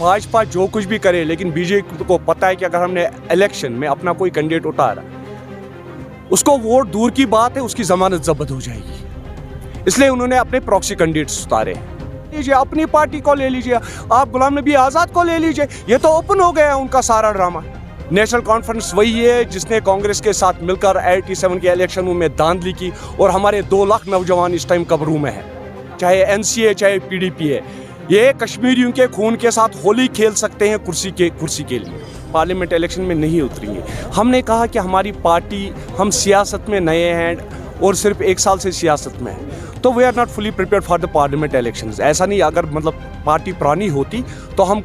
भाजपा जो कुछ भी करे, लेकिन बीजेपी को पता है कि अगर हमने इलेक्शन में अपना कोई कैंडिडेट उतारा, उसको वोट दूर की बात है, उसकी जमानत जब्त हो जाएगी। इसलिए उन्होंने अपने प्रॉक्सी कैंडिडेट्स उतारे। लीजिए अपनी पार्टी को ले लीजिए, आप गुलाम नबी आज़ाद को ले लीजिए, ये तो ओपन हो गया उनका सारा ड्रामा। नेशनल कॉन्फ्रेंस वही है जिसने कांग्रेस के साथ मिलकर 87 के इलेक्शनों में धांधली की, और हमारे 2 लाख नौजवान इस टाइम कब्रों में हैं, चाहे एनसीए चाहे पीडीपी है। ये कश्मीरियों के खून के साथ होली खेल सकते हैं कुर्सी के लिए। पार्लियामेंट इलेक्शन में नहीं उतरेंगे। हमने कहा कि हमारी पार्टी, हम सियासत में नए हैं और सिर्फ 1 साल से सियासत में है, तो we are not fully prepared for the parliament elections. ऐसा नहीं, अगर मतलब पार्टी पुरानी होती तो हम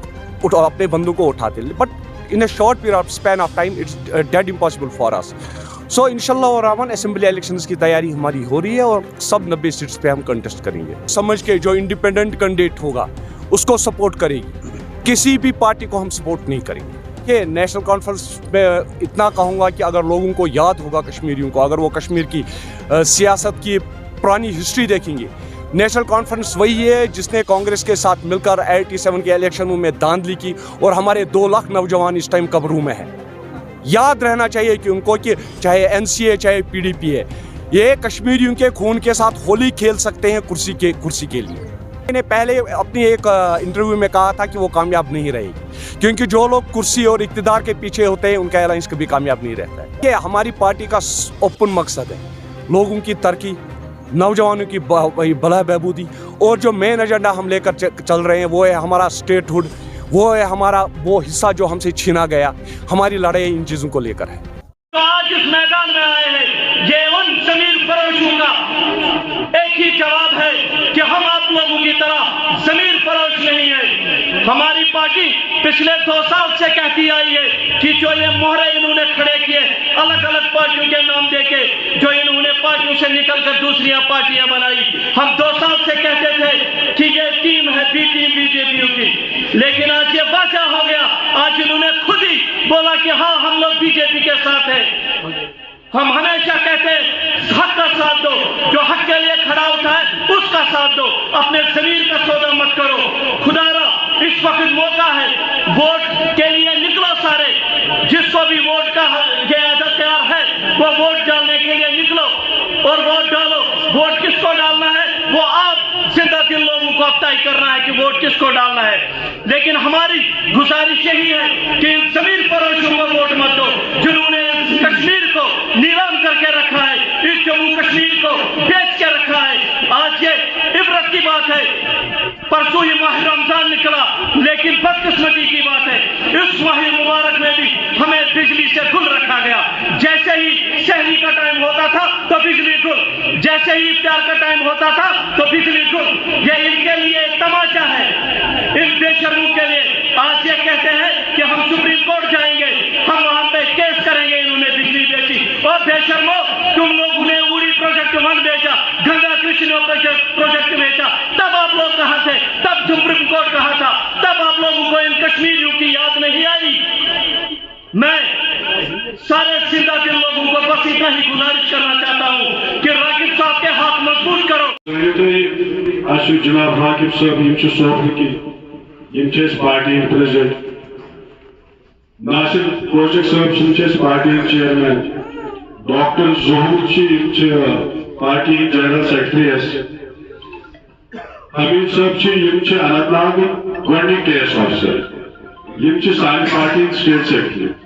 अपने बंदों को उठाते, but in a short period span of time it's dead impossible for us. So इंशाल्लाह और रहमान असेंबली इलेक्शंस की तैयारी हमारी हो रही है और सब 90 सीट्स पे हम कंटेस्ट करेंगे। समझ के जो इंडिपेंडेंट कैंडिडेट होगा उसको सपोर्ट करेंगे, किसी भी पार्टी को हम सपोर्ट नहीं करेंगे। कि नेशनल कॉन्फ्रेंस में इतना कहूँगा कि अगर लोगों को याद होगा, कश्मीरियों को, अगर वो कश्मीर की सियासत की पुरानी हिस्ट्री देखेंगे, नेशनल कॉन्फ्रेंस वही है जिसने कांग्रेस के साथ मिलकर 87 के इलेक्शनों में धांधली की, और हमारे 2 लाख नौजवान इस टाइम कब्रों में हैं। याद रहना चाहिए कि उनको कि चाहे एनसीए चाहे पीडीपी है, ये कश्मीरियों के खून के साथ होली खेल सकते हैं कुर्सी के लिए। मैंने पहले अपनी एक इंटरव्यू में कहा था कि वो कामयाब नहीं रहेगी, क्योंकि जो लोग कुर्सी और इक़्तिदार के पीछे होते हैं उनका अलायंस कभी कामयाब नहीं रहता है। कि हमारी पार्टी का ओपन मकसद है लोगों की तरक्की, नौजवानों की भला बहबूदी, और जो मेन एजेंडा हम लेकर चल रहे हैं वो है हमारा स्टेटहुड, वो है हमारा वो हिस्सा जो हमसे छीना गया। हमारी लड़ाई इन चीज़ों को लेकर है। तो आज इस मैदान में आए हैं, ये उन ज़मीर फरोशों का एक ही जवाब है कि हम आप लोगों की तरह ज़मीर फरोश नहीं है। हमारी पार्टी पिछले 2 साल से कहती आई है कि जो ये मोहरे इन्होंने खड़े किए अलग अलग पार्टियों के नाम देके, जो इन्होंने पार्टियों से निकलकर दूसरी पार्टियां बनाई, हम 2 साल से कहते थे कि ये टीम है बी टीम बीजेपी की, लेकिन आज ये वाक़या हो गया। आज इन्होंने खुद ही बोला कि हाँ हम लोग बीजेपी के साथ हैं। हम हमेशा कहते हैं हक का साथ दो, जो हक के लिए खड़ा होता है उसका साथ दो, अपने जमीर का सौदा मत करो। खुदारा इस वक्त मौका है, वोट के लिए निकलो सारे, जिसको भी वोट का ये अख्तियार है वो वोट डालने के लिए निकलो और वोट डालो। वोट किसको डालना है वो आप जिंदा दिल लोगों को अब तय करना है कि वोट किसको डालना है। लेकिन हमारी गुजारिश यही है कि इन जमीर फरोशों को वोट मत दो, जिन्होंने कश्मीर को नीलाम करके रखा है, इस जम्मू कश्मीर को बेच के रखा है। आज ये इबरत की बात है, परसों ही माह रमजान निकला, लेकिन बदकिस्मती की बात है इस माह मुबारक में भी हमें बिजली से गुल रखा गया। जैसे ही शहरी का टाइम होता था तो बिजली गुल, जैसे ही इफ्तार का टाइम होता था तो बिजली गुल। ये इनके लिए एक तमाचा है, इन बेशर्मों के लिए। आज ये कहते हैं कि हम सुप्रीम कोर्ट जाएंगे, हम वहां पे केस करेंगे, इन्होंने बिजली बेची। और बेशर्मो, तुम लोगों ने उड़ी प्रोजेक्ट 1 बेचा, गंगा कृष्ण प्रोजेक्ट बेचा, तब आप लोग कहां थे? तब सुप्रीम कोर्ट कहा था, तब आप लोगों को इन कश्मीरियों की याद नहीं आई। मैं सारे जिंदा दिल लोगों को बस इतना ही गुजारिश करना चाहता हूं कि राकिब साहब के हाथ मजबूत करो। जनाब राकिब साहब पार्टी प्रेसिडेंट, नासिर प्रोजेक्ट साहब पार्टी चेयरमैन, डॉक्टर ज़हूर पार्टी जनरल सेक्रेटरी, हमीद साहब अनंतनाग गवर्निंग केस ऑफिसर, सारी पार्टी स्टेट सेक्रेटरी।